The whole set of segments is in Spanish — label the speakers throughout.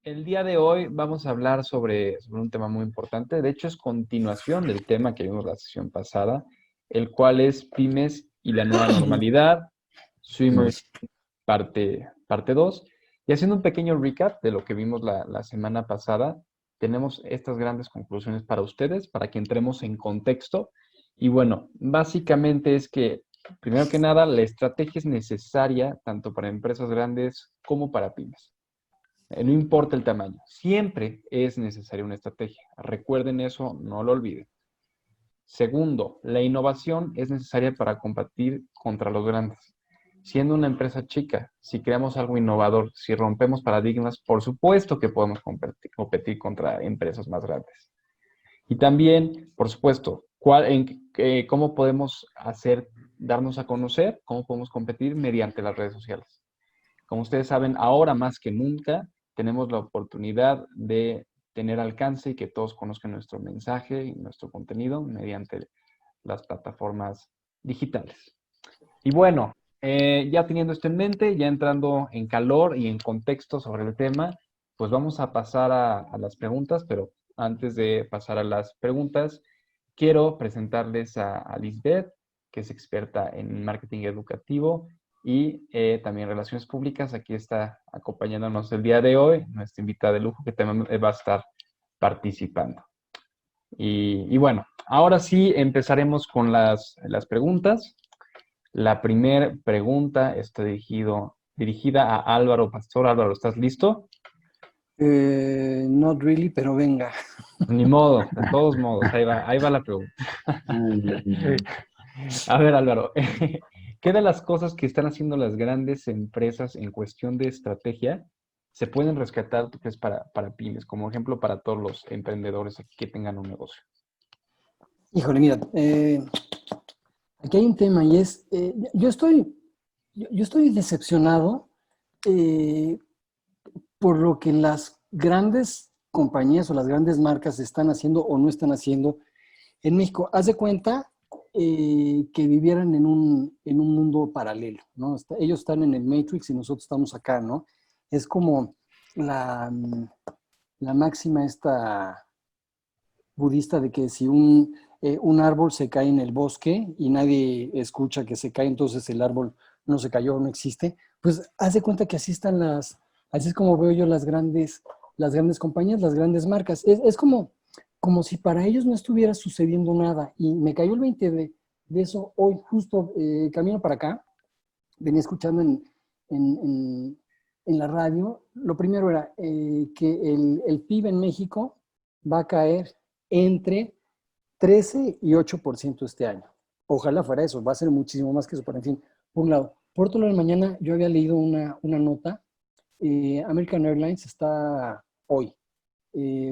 Speaker 1: El día de hoy vamos a hablar sobre un tema muy importante. De hecho, es continuación del tema que vimos la sesión pasada, el cual es pymes y la nueva normalidad, Swimmers parte 2. Y haciendo un pequeño recap de lo que vimos la semana pasada, tenemos estas grandes conclusiones para ustedes, para que entremos en contexto. Y bueno, básicamente es que, primero que nada, la estrategia es necesaria tanto para empresas grandes como para pymes. No importa el tamaño, siempre es necesaria una estrategia. Recuerden eso, no lo olviden. Segundo, la innovación es necesaria para combatir contra los grandes. Siendo una empresa chica, si creamos algo innovador, si rompemos paradigmas, por supuesto que podemos competir contra empresas más grandes. Y también, por supuesto, cómo podemos darnos a conocer, cómo podemos competir mediante las redes sociales. Como ustedes saben, ahora más que nunca tenemos la oportunidad de tener alcance y que todos conozcan nuestro mensaje y nuestro contenido mediante las plataformas digitales. Y bueno, ya teniendo esto en mente, ya entrando en calor y en contexto sobre el tema, pues vamos a pasar a las preguntas, pero antes de pasar a las preguntas, quiero presentarles a Lisbeth, que es experta en marketing educativo y también relaciones públicas. Aquí está acompañándonos el día de hoy, nuestra invitada de lujo que también va a estar participando. Y bueno, ahora sí empezaremos con las preguntas. La primera pregunta está dirigida a Álvaro Pastor. Álvaro, ¿estás listo?
Speaker 2: Not really, pero venga.
Speaker 1: Ni modo, de todos modos, ahí va la pregunta. A ver, Álvaro, ¿qué de las cosas que están haciendo las grandes empresas en cuestión de estrategia se pueden rescatar, tú crees, para pymes, como ejemplo para todos los emprendedores aquí que tengan un negocio?
Speaker 2: Híjole, mira, aquí hay un tema y es, yo estoy decepcionado eh, por lo que las grandes compañías o las grandes marcas están haciendo o no están haciendo en México. Haz de cuenta que vivieran en un mundo paralelo, ¿no? Ellos están en el Matrix y nosotros estamos acá, ¿no? Es como la, la máxima esta budista de que si un árbol se cae en el bosque y nadie escucha que se cae, entonces el árbol no se cayó, no existe, pues haz de cuenta que así es como veo yo las grandes compañías, las grandes marcas. Es como si para ellos no estuviera sucediendo nada. Y me cayó el 20 de eso hoy, justo camino para acá, venía escuchando en, en, en la radio. Lo primero era que el PIB en México va a caer entre 13 y 8% este año. Ojalá fuera eso, va a ser muchísimo más que eso, pero en fin, por un lado. Por otro lado, mañana yo había leído una nota, American Airlines está hoy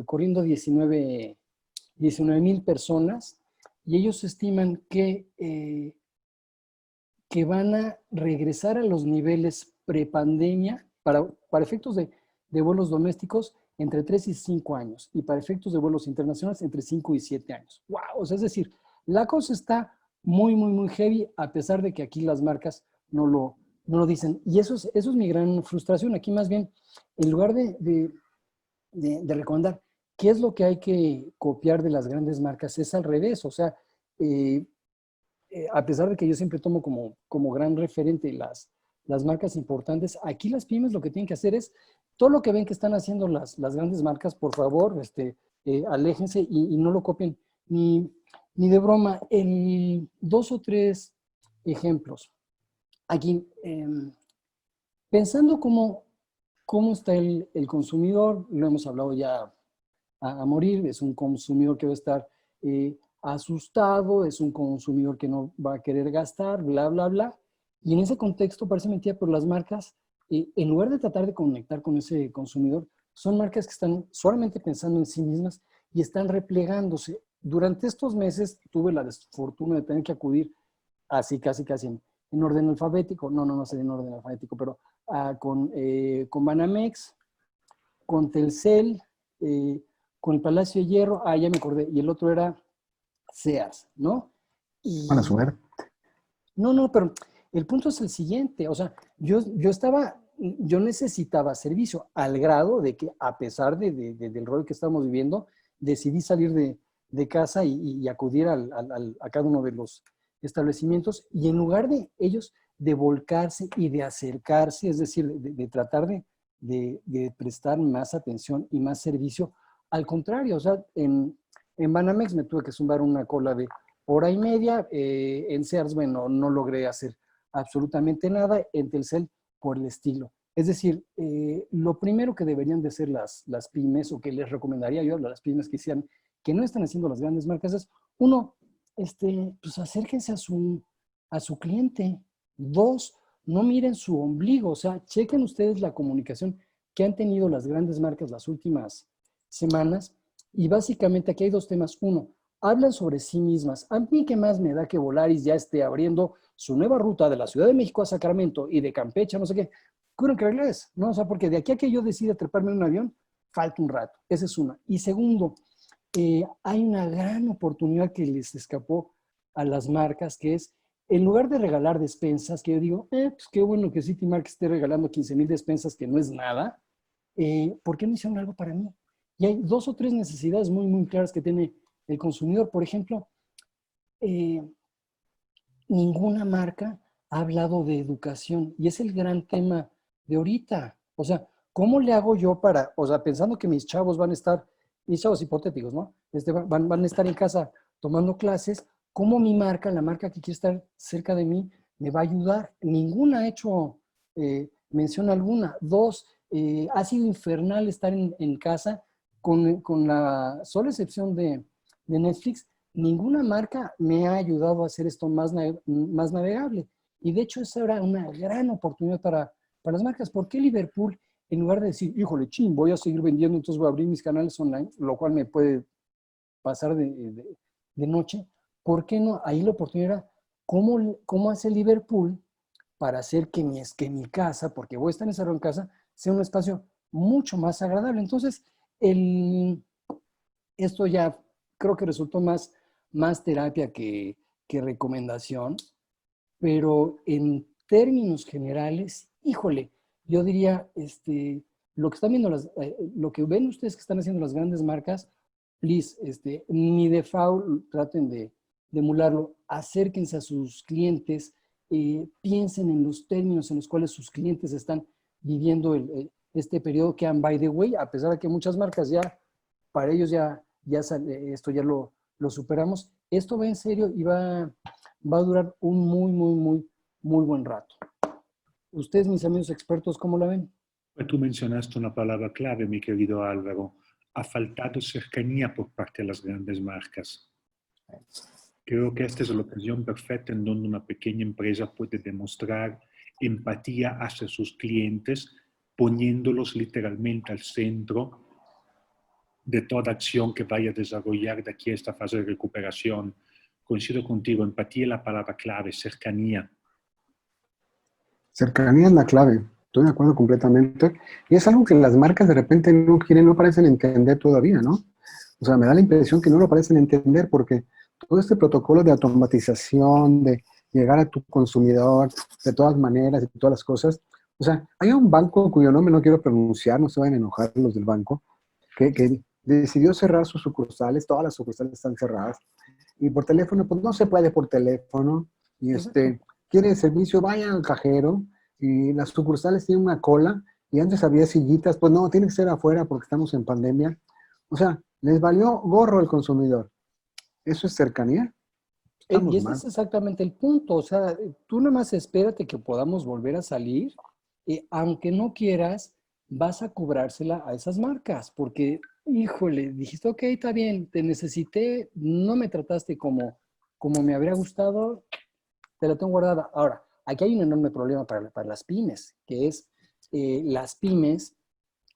Speaker 2: corriendo 19,000 personas y ellos estiman que van a regresar a los niveles prepandemia para efectos de vuelos domésticos entre 3 y 5 años y para efectos de vuelos internacionales entre 5 y 7 años. ¡Wow! O sea, es decir, la cosa está muy, muy, muy heavy a pesar de que aquí las marcas no lo dicen. Y eso es mi gran frustración. Aquí más bien, en lugar de recomendar qué es lo que hay que copiar de las grandes marcas, es al revés. O sea, eh, a pesar de que yo siempre tomo como gran referente las marcas importantes, aquí las pymes lo que tienen que hacer es, todo lo que ven que están haciendo las grandes marcas, por favor, aléjense y no lo copien ni de broma. Dos o tres ejemplos. Aquí, pensando cómo está el consumidor, lo hemos hablado ya a morir, es un consumidor que va a estar asustado, es un consumidor que no va a querer gastar, bla, bla, bla. Y en ese contexto parece mentira, pero las marcas, en lugar de tratar de conectar con ese consumidor, son marcas que están solamente pensando en sí mismas y están replegándose. Durante estos meses tuve la desfortuna de tener que acudir así casi en orden alfabético, no sé en orden alfabético, pero con Banamex, con Telcel, con el Palacio de Hierro, ya me acordé, y el otro era Sears, ¿no?
Speaker 3: Buena
Speaker 2: Y
Speaker 3: suerte.
Speaker 2: no, pero el punto es el siguiente, o sea, yo estaba yo necesitaba servicio al grado de que a pesar del rol que estamos viviendo, decidí salir de casa y acudir a cada uno de los establecimientos y en lugar de ellos de volcarse y de acercarse, es decir, de tratar de prestar más atención y más servicio, al contrario, o sea, en Banamex me tuve que zumbar una cola de hora y media, en Sears, bueno, no logré hacer absolutamente nada, en Telcel por el estilo. Es decir, lo primero que deberían de hacer las pymes, o que les recomendaría yo a las pymes que sean, que no están haciendo las grandes marcas, es, uno, pues acérquense a su cliente. Dos, no miren su ombligo, o sea, chequen ustedes la comunicación que han tenido las grandes marcas las últimas semanas. Y básicamente aquí hay dos temas. Uno, hablan sobre sí mismas. A mí qué más me da que Volaris ya esté abriendo su nueva ruta de la Ciudad de México a Sacramento y de Campeche, no sé qué. Curen que inglés, ¿no? O sea, porque de aquí a que yo decida treparme en un avión, falta un rato. Esa es una. Y segundo, hay una gran oportunidad que les escapó a las marcas, que es, en lugar de regalar despensas, que yo digo, pues qué bueno que City Market esté regalando 15,000 despensas, que no es nada, ¿por qué no hicieron algo para mí? Y hay dos o tres necesidades muy, muy claras que tiene el consumidor. Por ejemplo, eh, ninguna marca ha hablado de educación y es el gran tema de ahorita. O sea, ¿cómo le hago yo para, o sea, pensando que mis chavos van a estar, mis chavos hipotéticos, ¿no? Van a estar en casa tomando clases, ¿cómo mi marca, la marca que quiere estar cerca de mí, me va a ayudar? Ninguna ha hecho mención alguna. Dos, ha sido infernal estar en casa con la sola excepción de Netflix. Ninguna marca me ha ayudado a hacer esto más navegable. Y de hecho, esa era una gran oportunidad para las marcas. ¿Por qué Liverpool, en lugar de decir, híjole, ching, voy a seguir vendiendo, entonces voy a abrir mis canales online, lo cual me puede pasar de noche? ¿Por qué no? Ahí la oportunidad era, ¿cómo hace Liverpool para hacer que mi casa, porque voy a estar encerrado en casa, sea un espacio mucho más agradable? Entonces, esto ya creo que resultó más terapia que recomendación, pero en términos generales, híjole, yo diría, lo que están viendo lo que ven ustedes que están haciendo las grandes marcas, please, ni de foul traten de emularlo, acérquense a sus clientes, piensen en los términos en los cuales sus clientes están viviendo este periodo que, by the way, a pesar de que muchas marcas ya, para ellos esto ya lo superamos, esto va en serio y va a durar un muy, muy, muy, muy buen rato. Ustedes, mis amigos expertos, ¿cómo la ven?
Speaker 3: Pues tú mencionaste una palabra clave, mi querido Álvaro. Ha faltado cercanía por parte de las grandes marcas. Creo que esta es la ocasión perfecta en donde una pequeña empresa puede demostrar empatía hacia sus clientes, poniéndolos literalmente al centro de toda acción que vaya a desarrollar de aquí a esta fase de recuperación. Coincido contigo, empatía es la palabra clave, cercanía.
Speaker 4: Cercanía es la clave, estoy de acuerdo completamente. Y es algo que las marcas de repente no quieren, no parecen entender todavía, ¿no? O sea, me da la impresión que no lo parecen entender porque todo este protocolo de automatización, de llegar a tu consumidor de todas maneras y todas las cosas. O sea, hay un banco cuyo nombre no quiero pronunciar, no se vayan a enojar los del banco, que decidió cerrar sus sucursales, todas las sucursales están cerradas. Y por teléfono, pues no se puede por teléfono. Y quiere servicio, vaya al cajero. Y las sucursales tienen una cola. Y antes había sillitas, pues no, tiene que ser afuera porque estamos en pandemia. O sea, les valió gorro el consumidor. ¿Eso es cercanía?
Speaker 2: Y
Speaker 4: Estamos
Speaker 2: ese
Speaker 4: mal.
Speaker 2: es exactamente el punto. O sea, tú nada más espérate que podamos volver a salir. Aunque no quieras, vas a cobrársela a esas marcas. Porque, híjole, dijiste, ok, está bien, te necesité, no me trataste como me habría gustado, te la tengo guardada. Ahora, aquí hay un enorme problema para las pymes, que es las pymes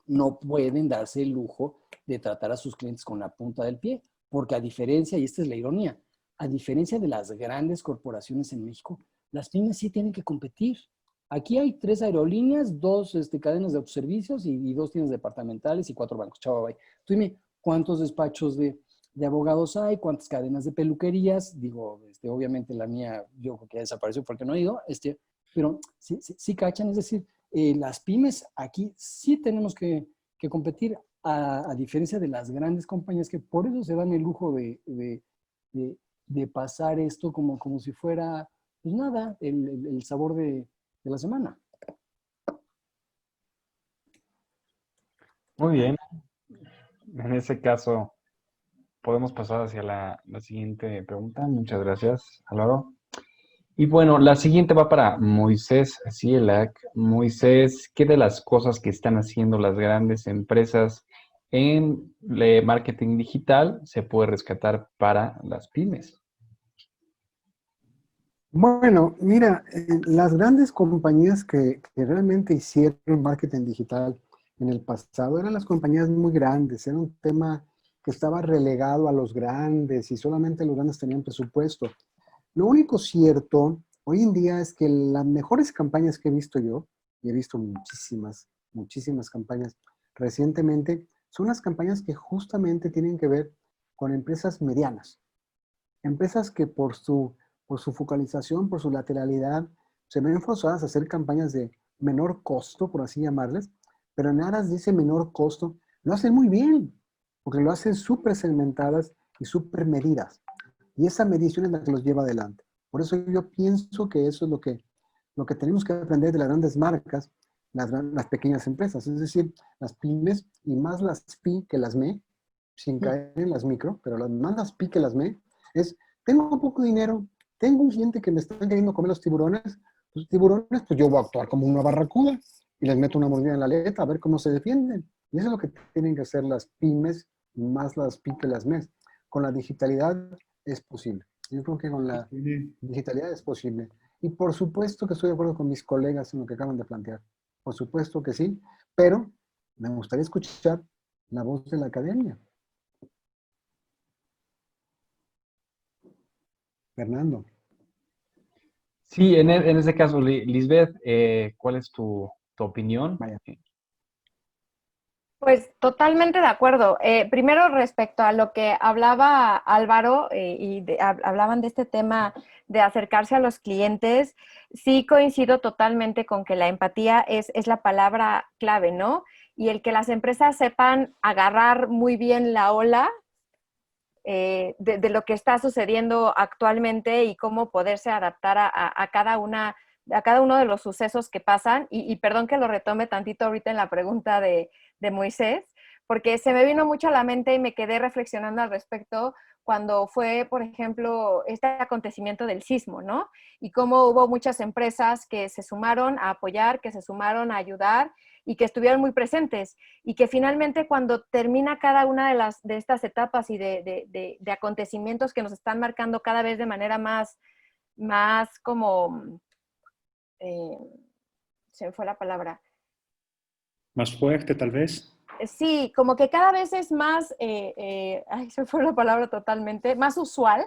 Speaker 2: no pueden darse el lujo de tratar a sus clientes con la punta del pie, porque a diferencia, y esta es la ironía, a diferencia de las grandes corporaciones en México, las pymes sí tienen que competir. Aquí hay 3 aerolíneas, 2 cadenas de autoservicios y 2 tiendas departamentales y 4 bancos. Chao, bye. Tú dime, ¿cuántos despachos de abogados hay? ¿Cuántas cadenas de peluquerías? Digo, obviamente la mía, yo creo que ya desapareció porque no he ido, pero sí cachan, es decir, las pymes aquí sí tenemos que competir a diferencia de las grandes compañías que por eso se dan el lujo de pasar esto como si fuera, pues nada, el sabor de la semana.
Speaker 1: Muy bien. En ese caso, podemos pasar hacia la siguiente pregunta. Muchas gracias, Álvaro. Y bueno, la siguiente va para Moisés Cielac. Moisés, ¿qué de las cosas que están haciendo las grandes empresas en marketing digital se puede rescatar para las pymes?
Speaker 4: Bueno, mira, las grandes compañías que realmente hicieron marketing digital en el pasado eran las compañías muy grandes, era un tema que estaba relegado a los grandes y solamente los grandes tenían presupuesto. Lo único cierto hoy en día es que las mejores campañas que he visto yo, y he visto muchísimas, muchísimas campañas recientemente, son las campañas que justamente tienen que ver con empresas medianas. Empresas que por su focalización, por su lateralidad, se ven forzadas a hacer campañas de menor costo, por así llamarles, pero en aras de ese menor costo, lo hacen muy bien, porque lo hacen súper segmentadas y súper medidas. Y esa medición es la que los lleva adelante. Por eso yo pienso que eso es lo que tenemos que aprender de las grandes marcas, las pequeñas empresas, es decir, las pymes y más las pi que las me, sin caer en las micro, pero más las pi que las me, es, tengo poco dinero, tengo un cliente que me están queriendo comer los tiburones, pues yo voy a actuar como una barracuda y les meto una mordida en la aleta a ver cómo se defienden. Y eso es lo que tienen que hacer las pymes, más las pi que las mes. Con la digitalidad es posible. Yo creo que con la digitalidad es posible. Y por supuesto que estoy de acuerdo con mis colegas en lo que acaban de plantear. Por supuesto que sí, pero me gustaría escuchar la voz de la academia. Fernando.
Speaker 1: Sí, en ese caso, Lisbeth, ¿cuál es tu opinión?
Speaker 4: Vaya.
Speaker 5: Pues totalmente de acuerdo. Primero respecto a lo que hablaba Álvaro hablaban de este tema de acercarse a los clientes, sí coincido totalmente con que la empatía es la palabra clave, ¿no? Y el que las empresas sepan agarrar muy bien la ola de lo que está sucediendo actualmente y cómo poderse adaptar a cada uno de los sucesos que pasan. Y perdón que lo retome tantito ahorita en la pregunta de Moisés, porque se me vino mucho a la mente y me quedé reflexionando al respecto cuando fue, por ejemplo, este acontecimiento del sismo, ¿no? Y cómo hubo muchas empresas que se sumaron a apoyar, que se sumaron a ayudar y que estuvieron muy presentes. Y que finalmente cuando termina cada una de estas etapas y de acontecimientos que nos están marcando cada vez de manera más como, se me fue la palabra,
Speaker 3: Más fuerte, tal vez.
Speaker 5: sí, como que cada vez es más, ay, se me fue la palabra totalmente, más usual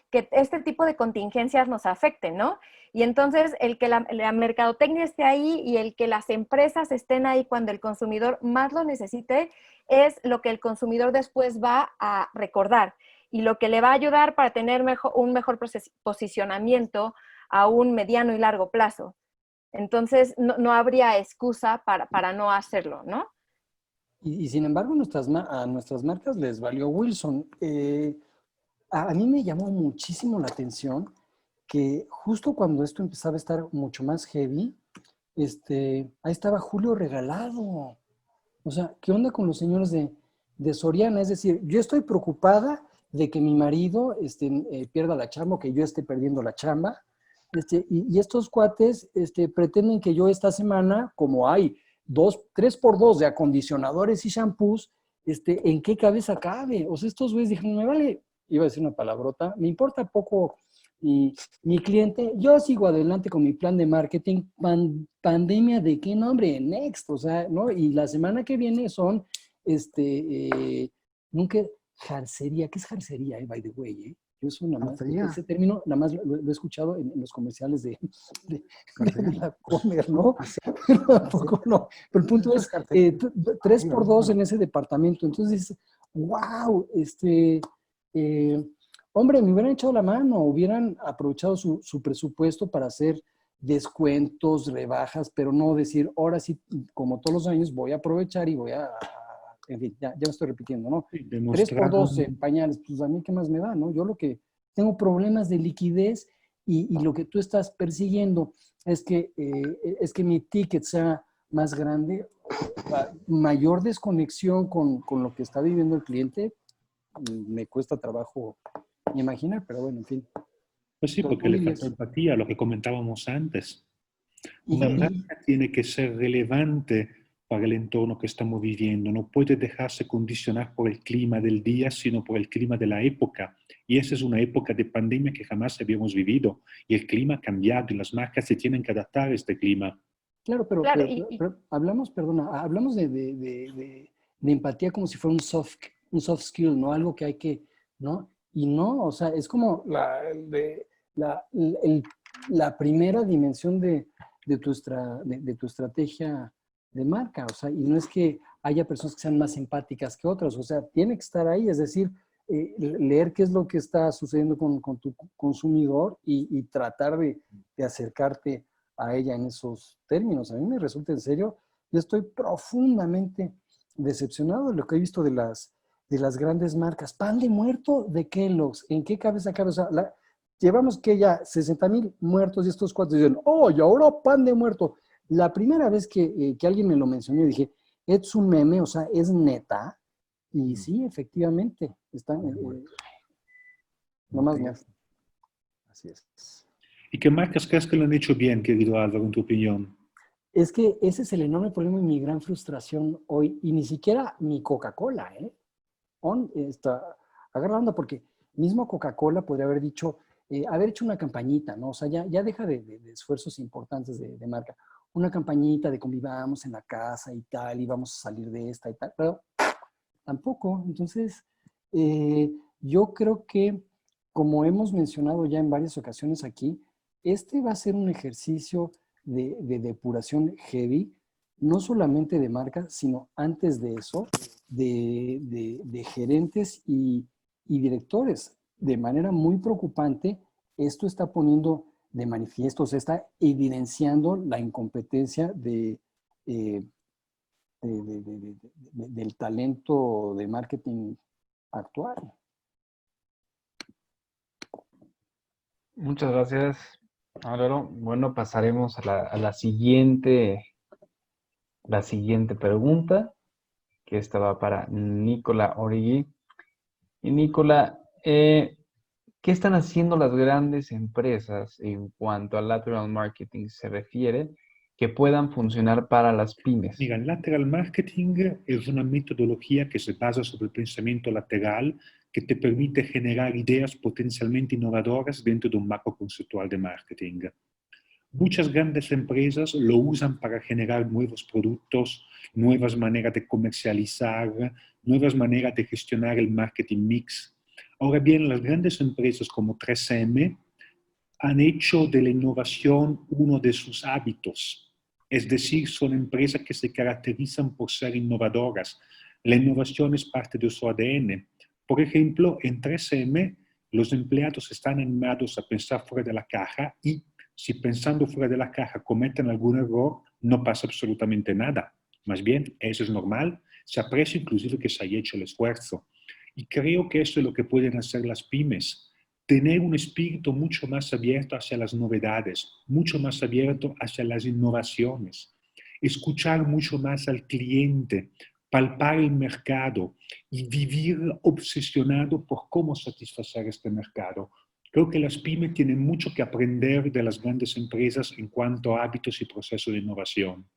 Speaker 5: que este tipo de contingencias nos afecten, ¿no? Y entonces el que la mercadotecnia esté ahí y el que las empresas estén ahí cuando el consumidor más lo necesite es lo que el consumidor después va a recordar y lo que le va a ayudar para tener un mejor posicionamiento a un mediano y largo plazo. Entonces no habría excusa para no hacerlo, ¿no?
Speaker 2: Y sin embargo, a nuestras marcas les valió Wilson. A mí me llamó muchísimo la atención que justo cuando esto empezaba a estar mucho más heavy, ahí estaba Julio Regalado. O sea, ¿qué onda con los señores de Soriana? Es decir, yo estoy preocupada de que mi marido pierda la chamba o que yo esté perdiendo la chamba. Y estos cuates pretenden que yo esta semana, como hay 3x2 de acondicionadores y shampoos, ¿en qué cabeza cabe? O sea, estos güeyes dijeron, me vale, iba a decir una palabrota, me importa poco mi cliente, yo sigo adelante con mi plan de marketing, pandemia de qué nombre, next, o sea, ¿no? Y la semana que viene son, nunca, jarcería, ¿qué es jarcería, by the way, Yo eso nada más, ese término nada más lo he escuchado en los comerciales de la Comer, ¿no? Tampoco no. Pero el punto es 3x2 en ese departamento. Entonces, wow, hombre, me hubieran echado la mano, hubieran aprovechado su presupuesto para hacer descuentos, rebajas, pero no decir, ahora sí, como todos los años, voy a aprovechar y voy a en fin, ya me estoy repitiendo, ¿no?
Speaker 3: Sí,
Speaker 2: 3 por 12
Speaker 3: demostraron,
Speaker 2: pañales, pues a mí qué más me da, ¿no? Yo lo que tengo problemas de liquidez y lo que tú estás persiguiendo es que mi ticket sea más grande, mayor desconexión con lo que está viviendo el cliente, me cuesta trabajo imaginar, pero bueno, en fin.
Speaker 3: pues sí, porque
Speaker 2: Tú
Speaker 3: le falta
Speaker 2: dirías.
Speaker 3: empatía, lo que comentábamos antes. Una
Speaker 2: Y,
Speaker 3: marca tiene que ser relevante para el entorno que estamos viviendo. No puede dejarse condicionar por el clima del día, sino por el clima de la época. Y esa es una época de pandemia que jamás habíamos vivido. Y el clima ha cambiado y las marcas se tienen que adaptar a este clima.
Speaker 2: claro,
Speaker 5: Claro,
Speaker 2: pero hablamos, perdona, hablamos de empatía como si fuera un soft skill, ¿no? Algo que hay que, ¿no? Y no, o sea, es como la primera dimensión de tu estrategia de marca, o sea, y no es que haya personas que sean más empáticas que otras, o sea, tiene que estar ahí, es decir, leer qué es lo que está sucediendo con tu consumidor y tratar de acercarte a ella en esos términos. A mí me resulta en serio, yo estoy profundamente decepcionado de lo que he visto de las grandes marcas. Pan de muerto de Kellogg's, ¿en qué cabeza cabe? O sea, llevamos que ya 60,000 muertos y estos cuatro dicen, oh, y ahora pan de muerto. La primera vez que alguien me lo mencionó, dije, es un meme, o sea, es neta. Y sí, efectivamente, están, nomás no. Así es.
Speaker 3: ¿Y qué marcas crees que lo han hecho bien, querido Álvaro, en tu opinión?
Speaker 2: Es que ese es el enorme problema y mi gran frustración hoy. Y ni siquiera mi Coca-Cola, ¿eh? Está agarrando porque mismo Coca-Cola podría haber dicho, haber hecho una campañita, ¿no? O sea, ya deja de esfuerzos importantes de marca. Una campañita de convivamos en la casa y tal, y vamos a salir de esta y tal, pero tampoco. Entonces, yo creo que, como hemos mencionado ya en varias ocasiones aquí, este va a ser un ejercicio de depuración heavy, no solamente de marcas, sino antes de eso, de gerentes y directores. De manera muy preocupante, esto está poniendo de manifiesto, se está evidenciando la incompetencia eh, del talento de marketing actual.
Speaker 1: Muchas gracias, Álvaro. Bueno, pasaremos a la siguiente pregunta, que esta va para Nicola Origi. Y Nicola, ¿qué están haciendo las grandes empresas en cuanto al lateral marketing se refiere que puedan funcionar para las pymes?
Speaker 3: Mira, el lateral marketing es una metodología que se basa sobre el pensamiento lateral que te permite generar ideas potencialmente innovadoras dentro de un marco conceptual de marketing. Muchas grandes empresas lo usan para generar nuevos productos, nuevas maneras de comercializar, nuevas maneras de gestionar el marketing mix. Ahora bien, las grandes empresas como 3M han hecho de la innovación uno de sus hábitos. Es decir, son empresas que se caracterizan por ser innovadoras. La innovación es parte de su ADN. Por ejemplo, en 3M, los empleados están animados a pensar fuera de la caja y si pensando fuera de la caja cometen algún error, no pasa absolutamente nada. Más bien, eso es normal. Se aprecia inclusive que se haya hecho el esfuerzo. Y creo que eso es lo que pueden hacer las pymes. Tener un espíritu mucho más abierto hacia las novedades, mucho más abierto hacia las innovaciones. Escuchar mucho más al cliente, palpar el mercado y vivir obsesionado por cómo satisfacer este mercado. Creo que las pymes tienen mucho que aprender de las grandes empresas en cuanto a hábitos y procesos de innovación.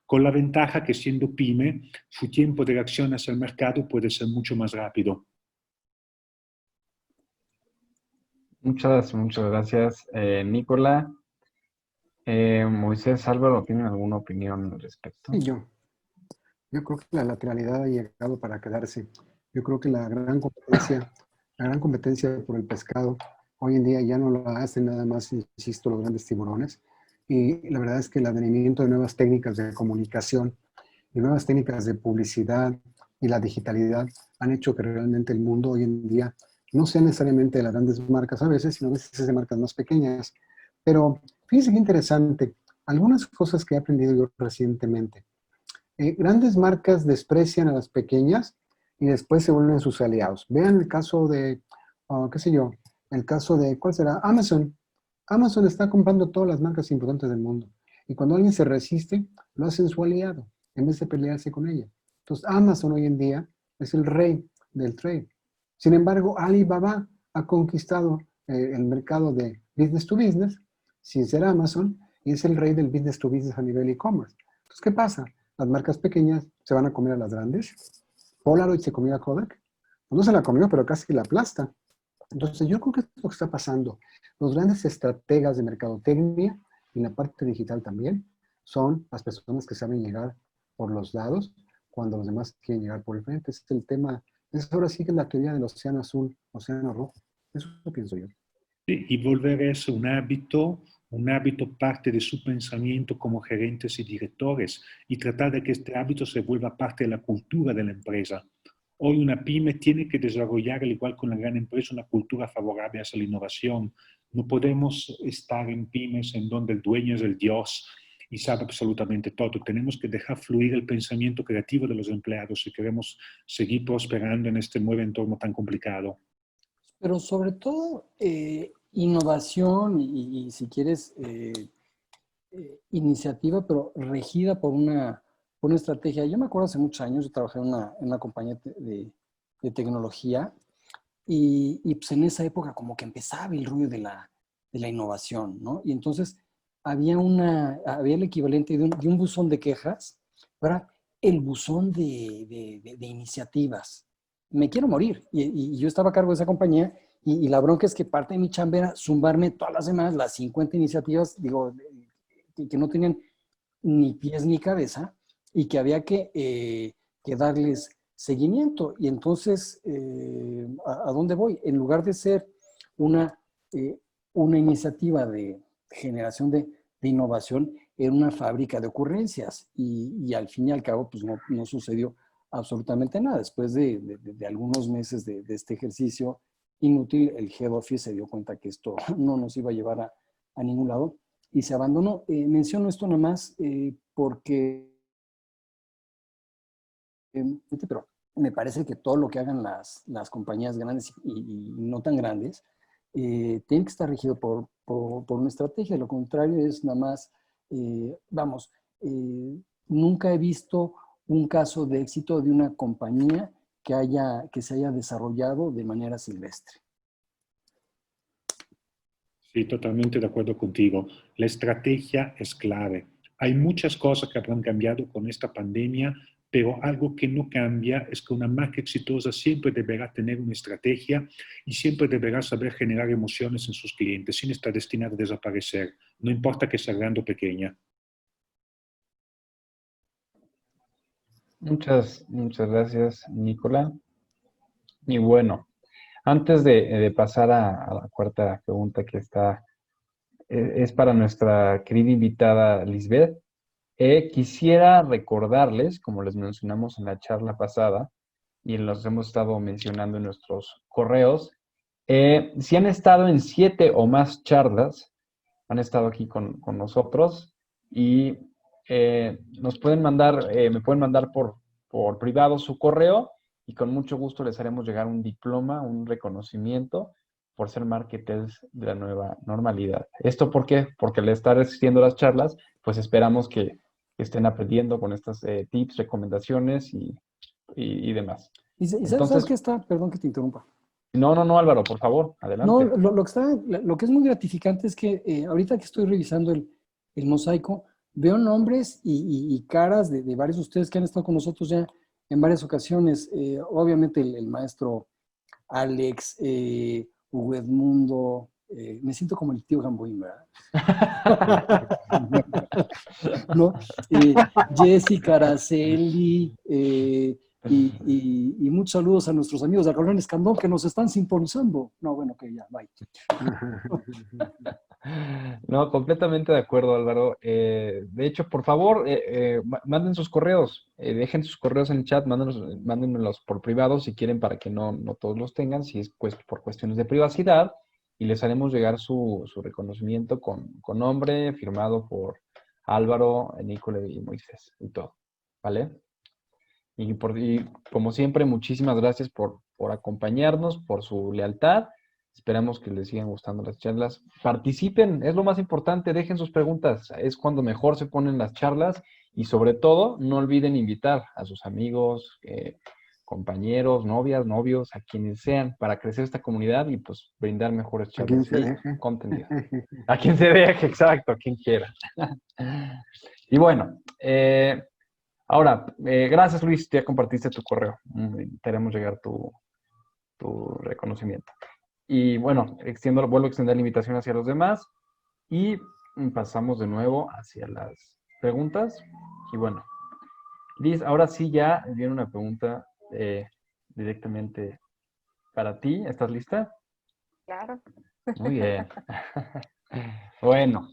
Speaker 3: Con la ventaja que siendo pyme, su tiempo de reacción hacia el mercado puede ser mucho más rápido.
Speaker 1: Muchas gracias, Nicola. Moisés, Álvaro, ¿tienen alguna opinión al respecto?
Speaker 4: Y yo creo que la lateralidad ha llegado para quedarse. Yo creo que la gran competencia por el pescado, hoy en día ya no lo hacen nada más, insisto, los grandes tiburones. Y la verdad es que el advenimiento de nuevas técnicas de comunicación y nuevas técnicas de publicidad y la digitalidad han hecho que realmente el mundo hoy en día no sea necesariamente de las grandes marcas a veces, sino a veces es de marcas más pequeñas. Pero Fíjense qué interesante. Algunas cosas que he aprendido yo recientemente. Grandes marcas desprecian a las pequeñas y después se vuelven sus aliados. Vean el caso de, qué sé yo, el caso de, ¿cuál será? Amazon. Amazon está comprando todas las marcas importantes del mundo. Y cuando alguien se resiste, lo hacen su aliado, en vez de pelearse con ella. Entonces, Amazon hoy en día es el rey del trade. Sin embargo, Alibaba ha conquistado el mercado de business to business, sin ser Amazon, y es el rey del business to business a nivel e-commerce. Entonces, ¿qué pasa? Las marcas pequeñas se van a comer a las grandes. Polaroid se comió a Kodak. No se la comió, pero casi que la aplasta. Entonces, yo creo que es lo que está pasando. Los grandes estrategas de mercadotecnia y la parte digital también son las personas que saben llegar por los lados cuando los demás quieren llegar por el frente. Es el tema, es ahora sí que es la teoría del océano azul, océano rojo. Eso lo pienso yo.
Speaker 3: Sí, y volver eso un hábito parte de su pensamiento como gerentes y directores y tratar de que este hábito se vuelva parte de la cultura de la empresa. Hoy una pyme tiene que desarrollar, al igual que una gran empresa, una cultura favorable hacia la innovación. No podemos estar en pymes en donde el dueño es el dios y sabe absolutamente todo. Tenemos que dejar fluir el pensamiento creativo de los empleados si queremos seguir prosperando en este nuevo entorno tan complicado.
Speaker 2: Pero sobre todo, innovación y si quieres, iniciativa, pero regida por una estrategia. Yo me acuerdo hace muchos años, yo trabajé en una compañía de tecnología y pues en esa época como que empezaba el rollo de la innovación, ¿no? Y entonces había el equivalente de un buzón de quejas, para el buzón de iniciativas. Me quiero morir. Y yo estaba a cargo de esa compañía y la bronca es que parte de mi chamba era zumbarme todas las semanas las 50 iniciativas, digo, que no tenían ni pies ni cabeza y que había que darles seguimiento. Y entonces, ¿a dónde voy? En lugar de ser una, una iniciativa de generación de innovación, era una fábrica de ocurrencias y al fin y al cabo pues no sucedió absolutamente nada. Después de algunos meses de este ejercicio inútil, el head office se dio cuenta que esto no nos iba a llevar a ningún lado y se abandonó. Menciono esto nada más porque, pero me parece que todo lo que hagan las compañías grandes y no tan grandes tiene que estar regido por una estrategia. Lo contrario es nada más, nunca he visto un caso de éxito de una compañía que se haya desarrollado de manera silvestre.
Speaker 3: Sí, totalmente de acuerdo contigo. La estrategia es clave. Hay muchas cosas que habrán cambiado con esta pandemia, pero algo que no cambia es que una marca exitosa siempre deberá tener una estrategia y siempre deberá saber generar emociones en sus clientes sin estar destinada a desaparecer, no importa que sea grande o pequeña.
Speaker 1: Muchas gracias, Nicola. Y bueno, antes de pasar a la cuarta pregunta que es para nuestra querida invitada Lisbeth, quisiera recordarles, como les mencionamos en la charla pasada, y los hemos estado mencionando en nuestros correos, si han estado en 7 o más charlas, han estado aquí con nosotros y me pueden mandar por privado su correo y con mucho gusto les haremos llegar un diploma, un reconocimiento por ser marketers de la nueva normalidad. ¿Esto por qué? Porque al estar asistiendo a las charlas, pues esperamos que estén aprendiendo con estas tips, recomendaciones y demás.
Speaker 2: ¿Y sabes
Speaker 1: Entonces,
Speaker 2: qué está? Perdón que te interrumpa.
Speaker 1: no, Álvaro, por favor,
Speaker 2: No,
Speaker 1: adelante.
Speaker 2: lo que es muy gratificante es que ahorita que estoy revisando el mosaico, veo nombres y caras de varios de ustedes que han estado con nosotros ya en varias ocasiones. Obviamente el maestro Alex, Hugo Edmundo, me siento como el tío Gamboín, ¿verdad? ¿No? Jessica, Araceli, y muchos saludos a nuestros amigos de Rolón Escandón que nos están sintonizando. No, bueno, que ya, bye.
Speaker 1: No, completamente de acuerdo, Álvaro. De hecho, por favor, manden sus correos, dejen sus correos en el chat, mándenmelos por privado si quieren para que no todos los tengan, si es pues por cuestiones de privacidad. y les haremos llegar su reconocimiento con nombre, firmado por Álvaro, Nicole y Moisés y todo, ¿vale? Y como siempre, muchísimas gracias por acompañarnos, por su lealtad. Esperamos que les sigan gustando las charlas. Participen, es lo más importante, dejen sus preguntas, es cuando mejor se ponen las charlas y sobre todo no olviden invitar a sus amigos, compañeros, novias, novios, a quienes sean, para crecer esta comunidad y pues brindar mejores
Speaker 4: A quien
Speaker 1: charlas
Speaker 4: se
Speaker 1: y
Speaker 4: deje.
Speaker 1: contenido. A quien se deje, exacto, a quien quiera. Y bueno, ahora, gracias Luis, ya compartiste tu correo. Te haremos llegar tu reconocimiento. Y bueno, vuelvo a extender la invitación hacia los demás y pasamos de nuevo hacia las preguntas. Y bueno, Liz, ahora sí ya viene una pregunta directamente para ti. ¿Estás lista?
Speaker 5: Claro.
Speaker 1: Muy bien. Bueno,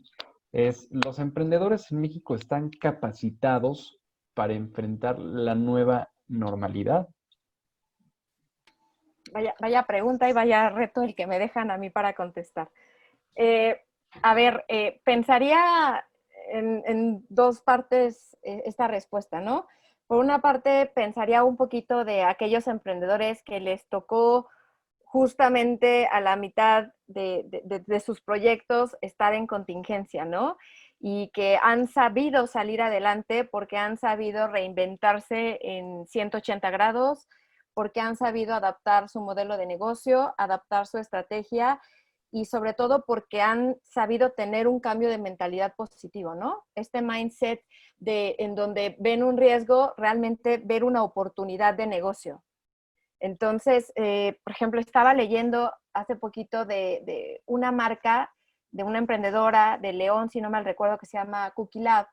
Speaker 1: los emprendedores en México están capacitados para enfrentar la nueva normalidad.
Speaker 5: Vaya pregunta y vaya reto el que me dejan a mí para contestar. A ver, pensaría en dos partes esta respuesta, ¿no? Por una parte, pensaría un poquito de aquellos emprendedores que les tocó justamente a la mitad de sus proyectos estar en contingencia, ¿no? Y que han sabido salir adelante porque han sabido reinventarse en 180 grados, porque han sabido adaptar su modelo de negocio, adaptar su estrategia y sobre todo porque han sabido tener un cambio de mentalidad positivo, ¿no? Este mindset en donde ven un riesgo, realmente ver una oportunidad de negocio. Entonces, por ejemplo, estaba leyendo hace poquito de una marca, de una emprendedora de León, si no mal recuerdo, que se llama Cookie Lab,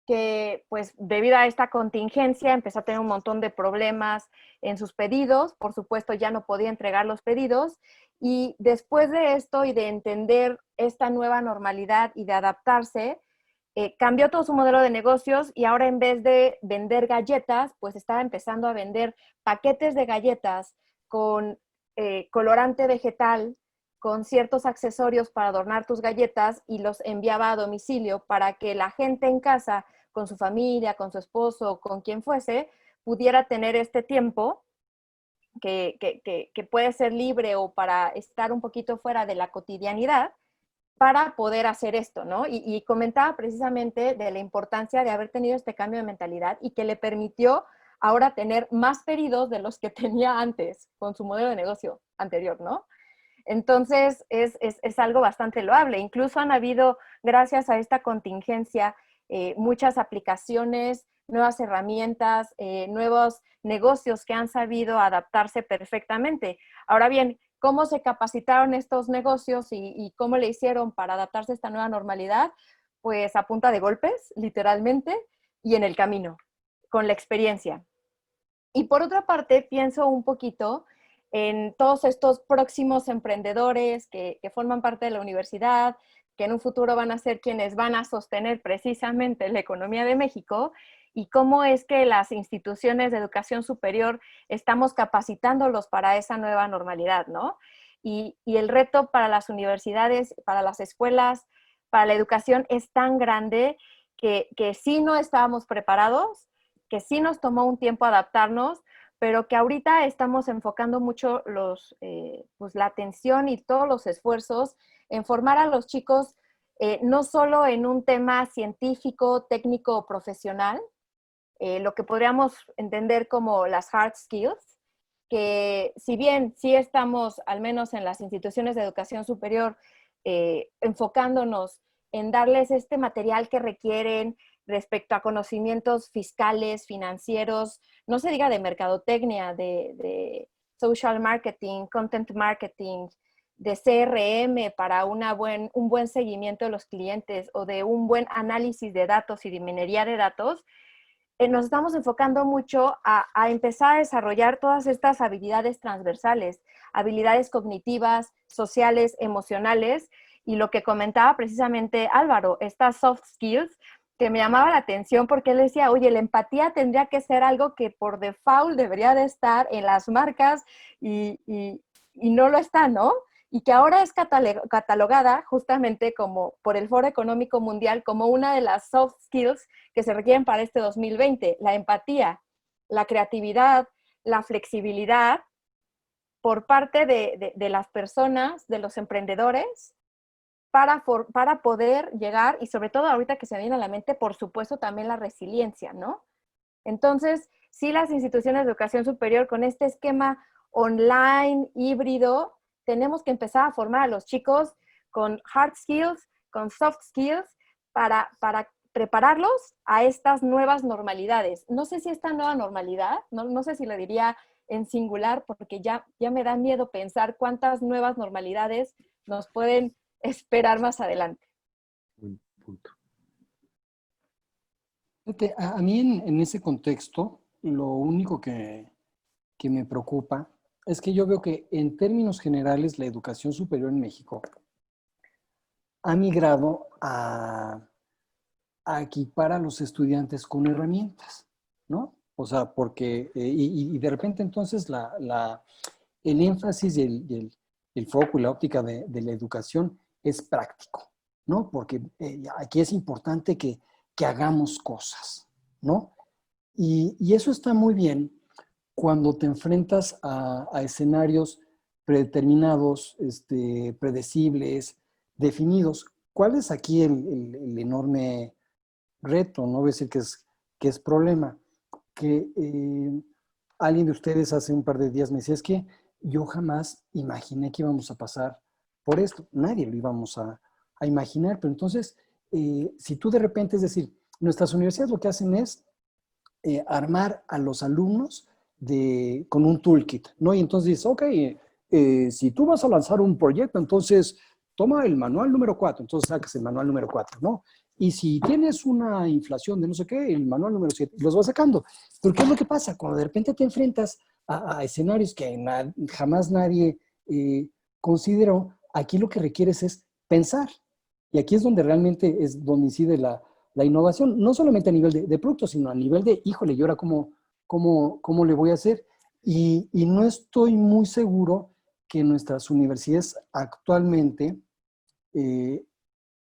Speaker 5: que pues debido a esta contingencia empezó a tener un montón de problemas en sus pedidos, por supuesto ya no podía entregar los pedidos y después de esto y de entender esta nueva normalidad y de adaptarse, cambió todo su modelo de negocios y ahora en vez de vender galletas, pues estaba empezando a vender paquetes de galletas con colorante vegetal, con ciertos accesorios para adornar tus galletas y los enviaba a domicilio para que la gente en casa, con su familia, con su esposo, con quien fuese, pudiera tener este tiempo que puede ser libre o para estar un poquito fuera de la cotidianidad para poder hacer esto, ¿no? Y comentaba precisamente de la importancia de haber tenido este cambio de mentalidad y que le permitió ahora tener más pedidos de los que tenía antes con su modelo de negocio anterior, ¿no? Entonces, es algo bastante loable. Incluso han habido, gracias a esta contingencia, muchas aplicaciones, nuevas herramientas, nuevos negocios que han sabido adaptarse perfectamente. Ahora bien, ¿cómo se capacitaron estos negocios y cómo le hicieron para adaptarse a esta nueva normalidad? Pues a punta de golpes, literalmente, y en el camino, con la experiencia. Y por otra parte, pienso un poquito en todos estos próximos emprendedores que forman parte de la universidad, que en un futuro van a ser quienes van a sostener precisamente la economía de México, y cómo es que las instituciones de educación superior estamos capacitándolos para esa nueva normalidad, ¿no? Y el reto para las universidades, para las escuelas, para la educación es tan grande que sí no estábamos preparados, que sí nos tomó un tiempo adaptarnos, pero que ahorita estamos enfocando mucho pues la atención y todos los esfuerzos en formar a los chicos no solo en un tema científico, técnico o profesional, lo que podríamos entender como las hard skills, que si bien sí estamos, al menos en las instituciones de educación superior, enfocándonos en darles este material que requieren respecto a conocimientos fiscales, financieros, no se diga de mercadotecnia, de social marketing, content marketing, de CRM para un buen seguimiento de los clientes o de un buen análisis de datos y de minería de datos, nos estamos enfocando mucho a empezar a desarrollar todas estas habilidades transversales, habilidades cognitivas, sociales, emocionales, y lo que comentaba precisamente Álvaro, estas soft skills, que me llamaba la atención porque él decía, oye, la empatía tendría que ser algo que por default debería de estar en las marcas y no lo está, ¿no? y que ahora es catalogada justamente como por el Foro Económico Mundial como una de las soft skills que se requieren para este 2020, la empatía, la creatividad, la flexibilidad por parte de las personas, de los emprendedores, para poder llegar, y sobre todo ahorita que se me viene a la mente, por supuesto, también la resiliencia, ¿no? Entonces, sí, las instituciones de educación superior con este esquema online, híbrido, tenemos que empezar a formar a los chicos con hard skills, con soft skills, para prepararlos a estas nuevas normalidades. No sé si esta nueva normalidad, no sé si lo diría en singular, porque ya me da miedo pensar cuántas nuevas normalidades nos pueden esperar más adelante.
Speaker 4: Buen punto.
Speaker 2: Fíjate, a mí en ese contexto, lo único que me preocupa es que yo veo que en términos generales la educación superior en México ha migrado a equipar a los estudiantes con herramientas, ¿no? O sea, porque, y de repente entonces el énfasis y el foco y la óptica de la educación es práctico, ¿no? Porque aquí es importante que hagamos cosas, ¿no? Y eso está muy bien cuando te enfrentas a escenarios predeterminados, predecibles, definidos. ¿Cuál es aquí el enorme reto? No voy a decir que es problema. Que alguien de ustedes hace un par de días me decía, es que yo jamás imaginé que íbamos a pasar por esto. Nadie lo íbamos a imaginar. Pero entonces, si tú de repente, es decir, nuestras universidades lo que hacen es armar a los alumnos con un toolkit, ¿no? Y entonces dices, ok, si tú vas a lanzar un proyecto, entonces toma el manual número 4, entonces sacas el manual número 4, ¿no? Y si tienes una inflación de no sé qué, el manual número 7, y los vas sacando. Pero ¿qué es lo que pasa? Cuando de repente te enfrentas a escenarios que jamás nadie consideró, aquí lo que requieres es pensar. Y aquí es donde realmente es donde incide la innovación, no solamente a nivel de producto, sino a nivel de, híjole, ¿y ahora cómo le voy a hacer? Y no estoy muy seguro que nuestras universidades actualmente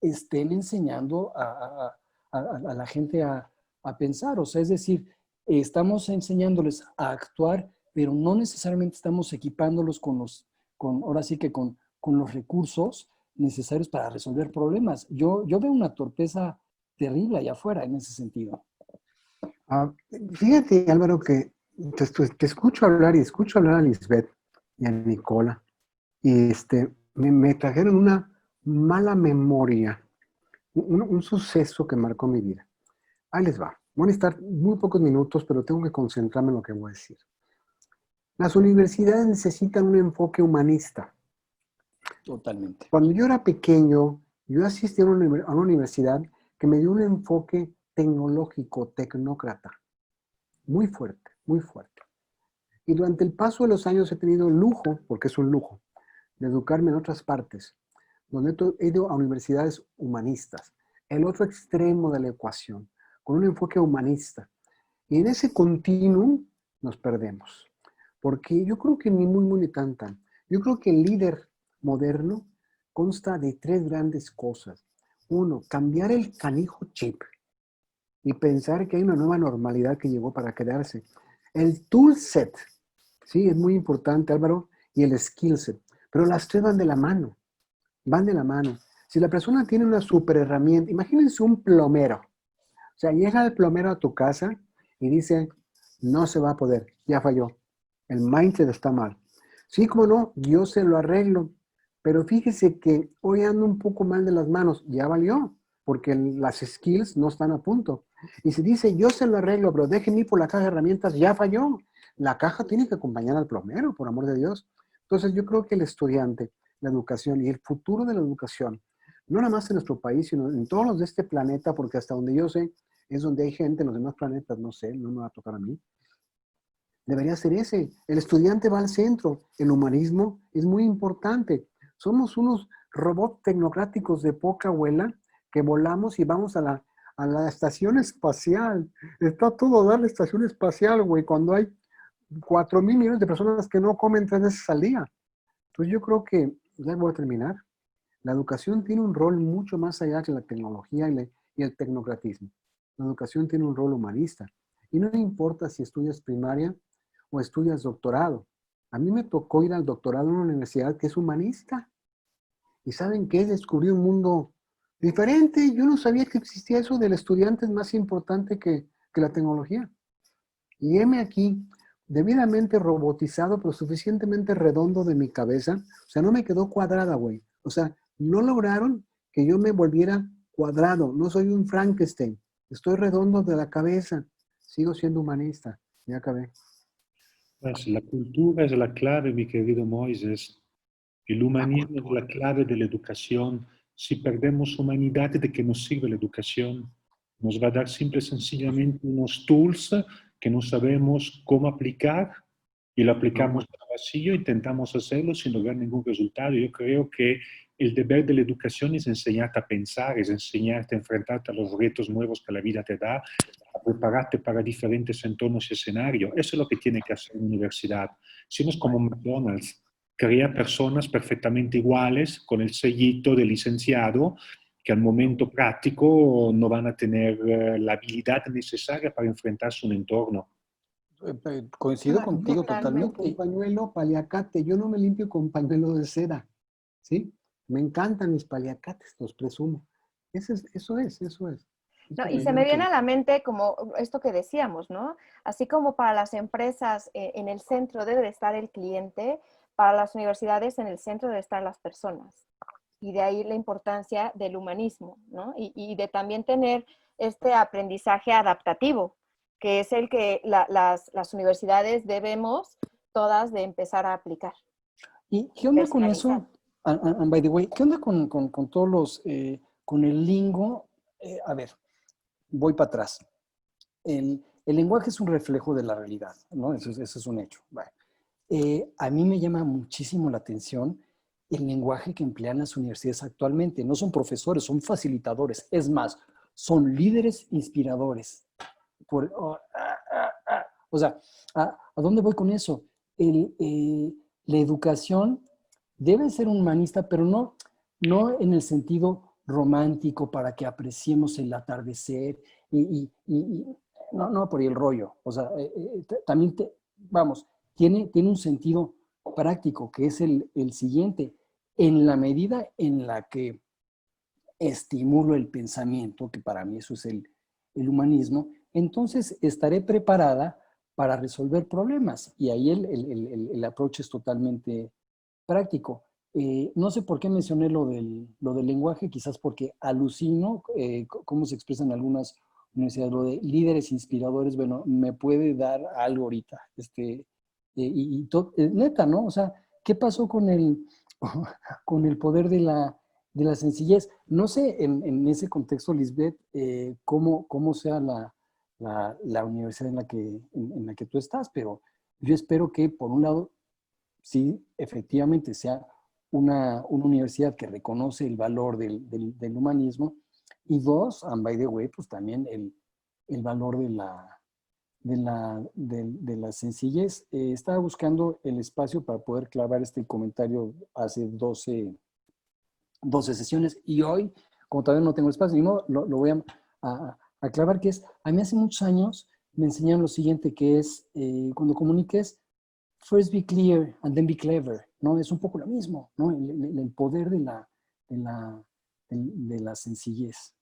Speaker 2: estén enseñando a la gente a pensar. O sea, es decir, estamos enseñándoles a actuar, pero no necesariamente estamos equipándolos ahora sí que con los recursos necesarios para resolver problemas. Yo veo una torpeza terrible allá afuera en ese sentido.
Speaker 4: Fíjate, Álvaro, que te escucho hablar y escucho hablar a Lisbeth y a Nicola, y me trajeron una mala memoria, un suceso que marcó mi vida. Ahí les va. Van a estar muy pocos minutos, pero tengo que concentrarme en lo que voy a decir. Las universidades necesitan un enfoque humanista.
Speaker 2: Totalmente.
Speaker 4: Cuando yo era pequeño, yo asistí a una universidad que me dio un enfoque tecnológico, tecnócrata, muy fuerte, muy fuerte. Y durante el paso de los años he tenido el lujo, porque es un lujo, de educarme en otras partes, donde he ido a universidades humanistas, el otro extremo de la ecuación, con un enfoque humanista. Y en ese continuum nos perdemos, porque yo creo que ni muy, muy, ni tan, tan. Yo creo que el líder moderno consta de tres grandes cosas. Uno, cambiar el canijo chip y pensar que hay una nueva normalidad que llegó para quedarse. El tool set, sí, es muy importante, Álvaro, y el skill set. Pero las tres van de la mano, van de la mano. Si la persona tiene una super herramienta, imagínense un plomero. O sea, llega el plomero a tu casa y dice, no se va a poder, ya falló. El mindset está mal. Sí, como no, yo se lo arreglo. Pero fíjese que hoy ando un poco mal de las manos, ya valió, porque las skills no están a punto. Y si dice, yo se lo arreglo, pero déjenme ir por la caja de herramientas, ya falló. La caja tiene que acompañar al plomero, por amor de Dios. Entonces yo creo que el estudiante, la educación y el futuro de la educación, no nada más en nuestro país, sino en todos los de este planeta, porque hasta donde yo sé, es donde hay gente en los demás planetas, no sé, no me va a tocar a mí. Debería ser ese. El estudiante va al centro. El humanismo es muy importante. Somos unos robots tecnocráticos de poca abuela que volamos y vamos a la estación espacial. Está todo dar la estación espacial, güey, cuando hay 4,000 millones de personas que no comen 3 veces al día. Entonces yo creo que ya voy a terminar. La educación tiene un rol mucho más allá que la tecnología y el tecnocratismo. La educación tiene un rol humanista. Y no importa si estudias primaria o estudias doctorado. A mí me tocó ir al doctorado en una universidad que es humanista. ¿Y saben qué? Descubrí un mundo diferente. Yo no sabía que existía eso del estudiante es más importante que la tecnología. Y heme aquí, debidamente robotizado, pero suficientemente redondo de mi cabeza. O sea, no me quedó cuadrada, güey. O sea, no lograron que yo me volviera cuadrado. No soy un Frankenstein. Estoy redondo de la cabeza. Sigo siendo humanista. Ya acabé.
Speaker 3: Pues la cultura es la clave, mi querido Moisés. El humanismo es la clave de la educación. Si perdemos humanidad, ¿de qué nos sirve la educación? Nos va a dar simple y sencillamente unos tools que no sabemos cómo aplicar y lo aplicamos al vacío, intentamos hacerlo sin lograr ningún resultado. Yo creo que el deber de la educación es enseñarte a pensar, es enseñarte a enfrentarte a los retos nuevos que la vida te da, a prepararte para diferentes entornos y escenarios. Eso es lo que tiene que hacer la universidad. Si no es como McDonald's, crea personas perfectamente iguales con el sellito de licenciado que al momento práctico no van a tener la habilidad necesaria para enfrentarse a un entorno.
Speaker 4: Coincido
Speaker 2: Claro,
Speaker 4: contigo
Speaker 5: totalmente.
Speaker 4: totalmente. Con pañuelo, paliacate. Yo no me limpio con pañuelo de seda. ¿Sí? Me encantan mis paliacates, los presumo. Eso es.
Speaker 5: No, y se me viene a la mente como esto que decíamos, ¿no? Así como para las empresas en el centro debe de estar el cliente, para las universidades en el centro debe estar las personas. Y de ahí la importancia del humanismo, ¿no? Y de también tener este aprendizaje adaptativo, que es el que las universidades debemos todas de empezar a aplicar.
Speaker 2: ¿Y qué onda con
Speaker 5: Personalizar.
Speaker 2: eso? And by the way, ¿qué onda con todos los, con el lingo? A ver, voy para atrás. El lenguaje es un reflejo de la realidad, ¿no? Eso es un hecho. Vale. A mí me llama muchísimo la atención el lenguaje que emplean las universidades actualmente. No son profesores, son facilitadores. Es más, son líderes inspiradores. O sea, ¿a dónde voy con eso? La educación debe ser humanista, pero no en el sentido romántico para que apreciemos el atardecer no por ahí el rollo. O sea, también, vamos, tiene un sentido práctico, que es el siguiente. En la medida en la que estimulo el pensamiento, que para mí eso es el humanismo, entonces estaré preparada para resolver problemas. Y ahí el approach es totalmente práctico. No sé por qué mencioné lo del lenguaje, quizás porque alucino cómo se expresan algunas universidades, lo de líderes inspiradores. Bueno, me puede dar algo ahorita. Neta, ¿no? O sea, ¿qué pasó con con el poder de la sencillez? No sé en ese contexto, Lisbeth, cómo sea la universidad en la que tú estás, pero yo espero que, por un lado, sí, efectivamente sea una universidad que reconoce el valor del humanismo, y dos, and by the way, pues también el valor de la sencillez. Estaba buscando el espacio para poder clavar este comentario hace 12 sesiones, y hoy, como todavía no tengo espacio, lo voy a clavar, que es, a mí hace muchos años me enseñaron lo siguiente, que es, cuando comuniques, first be clear and then be clever, ¿no? Es un poco lo mismo, ¿no? El poder de la sencillez.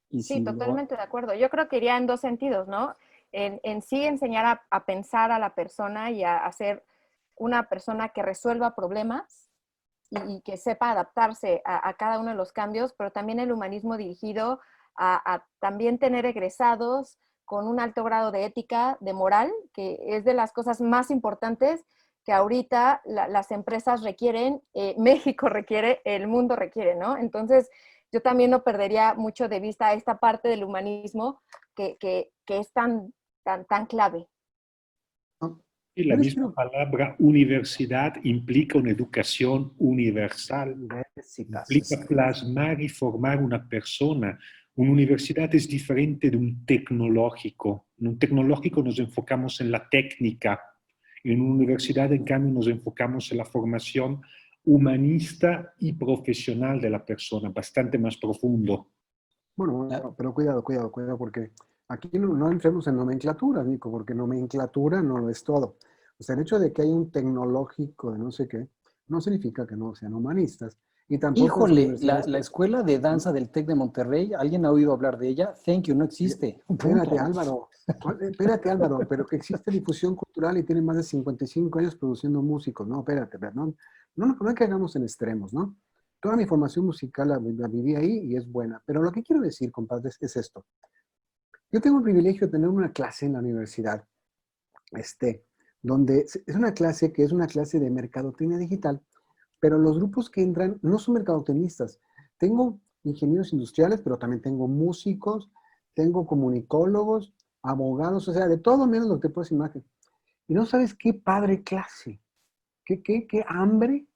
Speaker 2: Y
Speaker 5: Sí, totalmente de acuerdo. Yo creo que iría en dos sentidos, ¿no? En sí enseñar a pensar a la persona y a ser una persona que resuelva problemas y que sepa adaptarse a cada uno de los cambios, pero también el humanismo dirigido a también tener egresados con un alto grado de ética, de moral, que es de las cosas más importantes que ahorita las empresas requieren, México requiere, el mundo requiere, ¿no? Entonces, yo también no perdería mucho de vista esta parte del humanismo que es tan clave.
Speaker 3: Y la misma palabra universidad implica una educación universal, implica plasmar y formar una persona. Una universidad es diferente de un tecnológico. En un tecnológico nos enfocamos en la técnica. En una universidad, en cambio, nos enfocamos en la formación humanista y profesional de la persona, bastante más profundo.
Speaker 4: Bueno, pero cuidado, porque aquí no entremos en nomenclatura, Nico, porque nomenclatura no lo es todo. O sea, el hecho de que hay un tecnológico de no sé qué, no significa que no sean humanistas. Y tampoco las
Speaker 2: Híjole,
Speaker 4: universidades...
Speaker 2: la escuela de danza del TEC de Monterrey, ¿alguien ha oído hablar de ella? Thank you, no existe.
Speaker 4: Espérate,
Speaker 2: Punto.
Speaker 4: Álvaro. Espérate, Álvaro, pero que existe difusión cultural y tiene más de 55 años produciendo músicos. No, espérate, no es que hagamos en extremos, ¿no? Toda mi formación musical la viví ahí y es buena. Pero lo que quiero decir, compadres, es esto. Yo tengo el privilegio de tener una clase en la universidad, donde es una clase que es una clase de mercadotecnia digital, pero los grupos que entran no son mercadotenistas. Tengo ingenieros industriales, pero también tengo músicos, tengo comunicólogos, abogados, o sea, de todo menos lo que te puedes imaginar. Y no sabes qué padre clase, qué hambre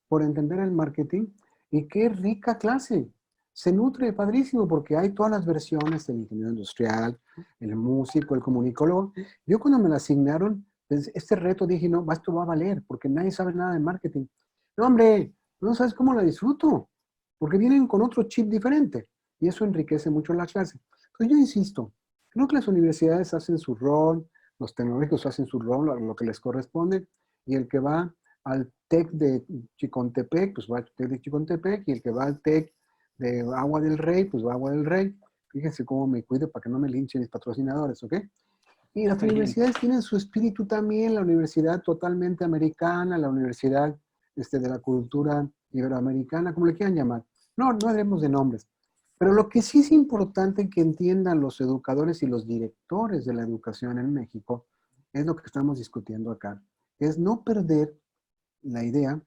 Speaker 4: por entender el marketing y qué rica clase. Se nutre padrísimo porque hay todas las versiones del ingeniero industrial, el músico, el comunicólogo. Yo cuando me la asignaron, este reto dije, no, esto va a valer porque nadie sabe nada de marketing. No, hombre, no sabes cómo la disfruto, porque vienen con otro chip diferente y eso enriquece mucho la clase. Entonces yo insisto, creo que las universidades hacen su rol, los tecnológicos hacen su rol, lo que les corresponde, y el que va al TEC de Chicontepec, pues va al TEC de Chicontepec, y el que va al TEC de Agua del Rey, pues va a Agua del Rey. Fíjense cómo me cuido para que no me linchen mis patrocinadores, ¿ok? Y las universidades tienen su espíritu también, la universidad totalmente americana, la universidad de la cultura iberoamericana, como le quieran llamar. No haremos de nombres. Pero lo que sí es importante que entiendan los educadores y los directores de la educación en México es lo que estamos discutiendo acá. Es no perder la idea,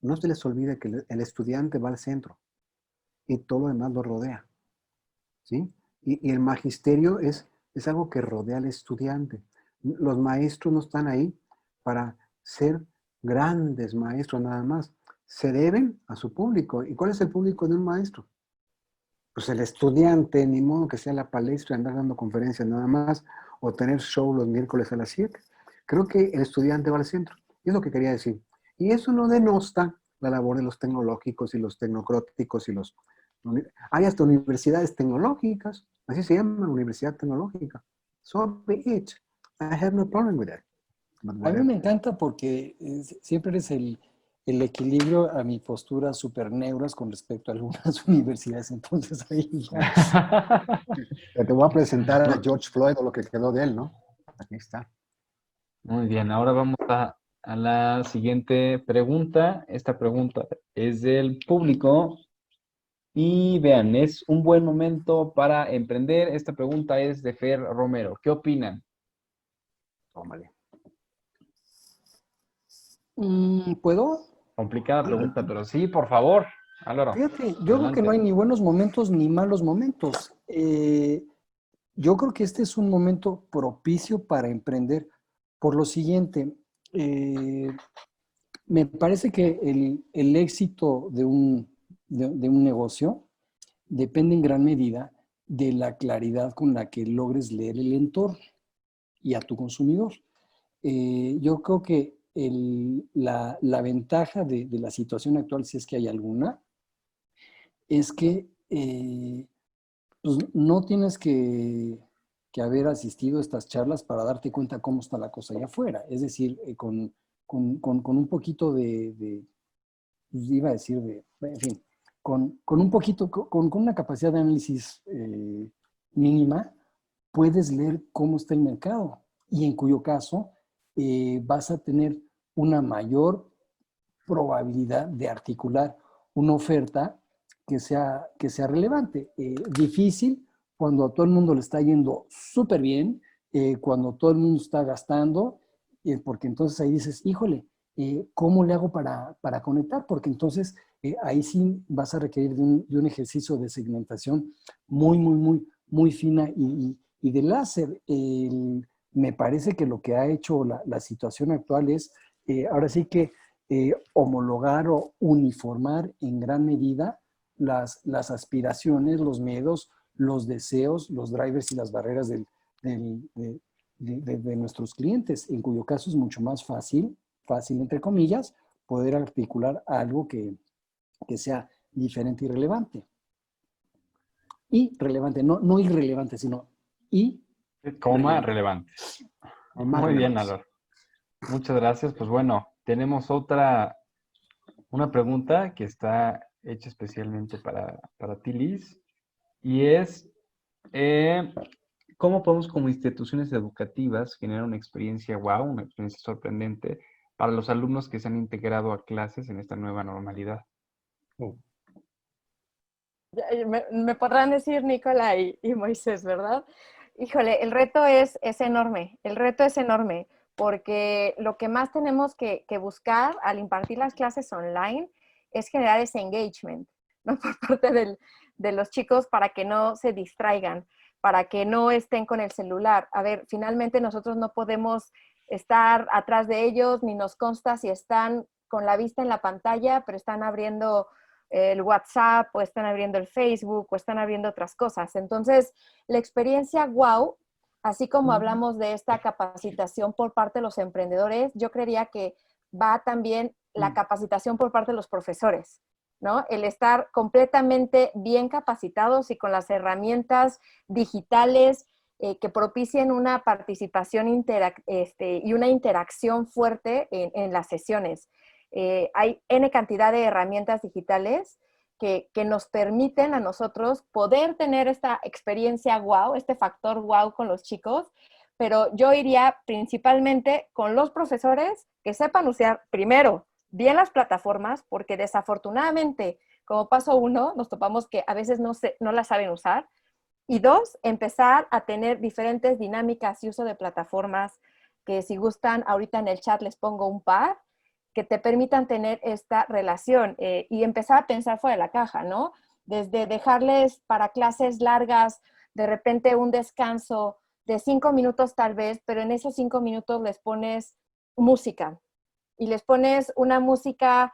Speaker 4: no se les olvide que el estudiante va al centro y todo lo demás lo rodea. ¿Sí? Y el magisterio es algo que rodea al estudiante. Los maestros no están ahí para ser grandes maestros nada más. Se deben a su público. ¿Y cuál es el público de un maestro? Pues el estudiante, ni modo que sea la palestra, andar dando conferencias nada más, o tener show los miércoles a las 7. Creo que el estudiante va al centro. Y es lo que quería decir. Y eso no denosta la labor de los tecnológicos y los tecnocráticos y los... Hay hasta universidades tecnológicas, así se llama, universidad tecnológica. So be it. I have no problem with that.
Speaker 2: A mí me encanta porque siempre eres el equilibrio a mi postura super neuras con respecto a algunas universidades. Entonces ahí ya.
Speaker 4: Te voy a presentar a George Floyd o lo que quedó de él, ¿no? Aquí está.
Speaker 1: Muy bien, ahora vamos a la siguiente pregunta. Esta pregunta es del público. Y vean, es un buen momento para emprender. Esta pregunta es de Fer Romero. ¿Qué opinan?
Speaker 4: Tómale.
Speaker 2: ¿Puedo?
Speaker 1: Complicada pregunta, pero sí, por favor. Álvaro,
Speaker 2: Fíjate, yo creo que no
Speaker 1: adelante.
Speaker 2: hay ni buenos momentos ni malos momentos. Yo creo que este es un momento propicio para emprender. Por lo siguiente, me parece que el éxito de un negocio depende en gran medida de la claridad con la que logres leer el entorno y a tu consumidor. Yo creo que la ventaja de la situación actual, si es que hay alguna, es que pues no tienes que haber asistido a estas charlas para darte cuenta cómo está la cosa allá afuera. Es decir, con un poquito pues iba a decir en fin, con un poquito, con una capacidad de análisis mínima, puedes leer cómo está el mercado y en cuyo caso vas a tener una mayor probabilidad de articular una oferta que sea relevante. Difícil cuando a todo el mundo le está yendo súper bien, cuando todo el mundo está gastando, porque entonces ahí dices, híjole, ¿cómo le hago para conectar? Porque entonces ahí sí vas a requerir de un ejercicio de segmentación muy fina y de láser. Me parece que lo que ha hecho la situación actual es, ahora sí que homologar o uniformar en gran medida las aspiraciones, los miedos, los deseos, los drivers y las barreras de nuestros clientes, en cuyo caso es mucho más fácil entre comillas, poder articular algo que sea diferente y relevante. Y relevante, no irrelevante, sino y
Speaker 1: Coma relevante.
Speaker 4: O más
Speaker 1: Muy bien,
Speaker 4: relevantes.
Speaker 1: Álvaro. Muchas gracias. Pues bueno, tenemos una pregunta que está hecha especialmente para ti, Liz, y es, ¿cómo podemos como instituciones educativas generar una experiencia wow, una experiencia sorprendente para los alumnos que se han integrado a clases en esta nueva normalidad?
Speaker 3: Oh,
Speaker 5: Me podrán decir Nicola y Moisés, ¿verdad? Híjole, es enorme, el reto es enorme, porque lo que más tenemos que buscar al impartir las clases online es generar ese engagement, ¿no? Por parte de los chicos para que no se distraigan, para que no estén con el celular. A ver, finalmente nosotros no podemos estar atrás de ellos, ni nos consta si están con la vista en la pantalla, pero están abriendo el WhatsApp o están abriendo el Facebook o están abriendo otras cosas. Entonces, la experiencia wow, así como hablamos de esta capacitación por parte de los emprendedores, yo creería que va también la capacitación por parte de los profesores, ¿no? El estar completamente bien capacitados y con las herramientas digitales que propicien una participación y una interacción fuerte en las sesiones. Hay N cantidad de herramientas digitales que nos permiten a nosotros poder tener esta experiencia wow, este factor wow con los chicos, pero yo iría principalmente con los profesores que sepan usar primero bien las plataformas, porque desafortunadamente, como paso uno, nos topamos que a veces no las saben usar, y dos, empezar a tener diferentes dinámicas y uso de plataformas que si gustan, ahorita en el chat les pongo un par, que te permitan tener esta relación y empezar a pensar fuera de la caja, ¿no? Desde dejarles para clases largas, de repente un descanso de 5 minutos tal vez, pero en esos 5 minutos les pones música y les pones una música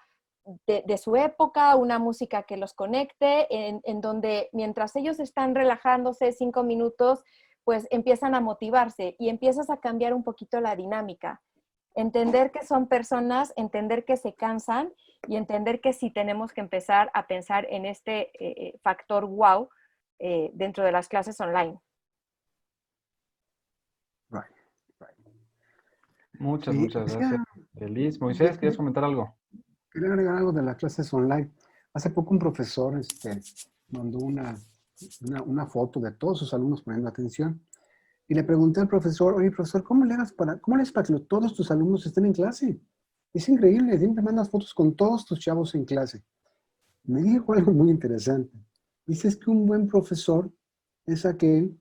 Speaker 5: de su época, una música que los conecte, en donde mientras ellos están relajándose 5 minutos, pues empiezan a motivarse y empiezas a cambiar un poquito la dinámica. Entender que son personas, entender que se cansan y entender que sí tenemos que empezar a pensar en este factor wow dentro de las clases online.
Speaker 4: Right, right.
Speaker 1: Muchas,
Speaker 4: Sí,
Speaker 1: muchas
Speaker 4: decía,
Speaker 1: gracias, Liz. Moisés, ¿quieres comentar algo?
Speaker 4: quería agregar algo de las clases online. Hace poco un profesor mandó una foto de todos sus alumnos poniendo atención. Y le pregunté al profesor, oye, profesor, ¿cómo le haces para que todos tus alumnos estén en clase? Es increíble, siempre mandas fotos con todos tus chavos en clase. Me dijo algo muy interesante. Dice, es que un buen profesor es aquel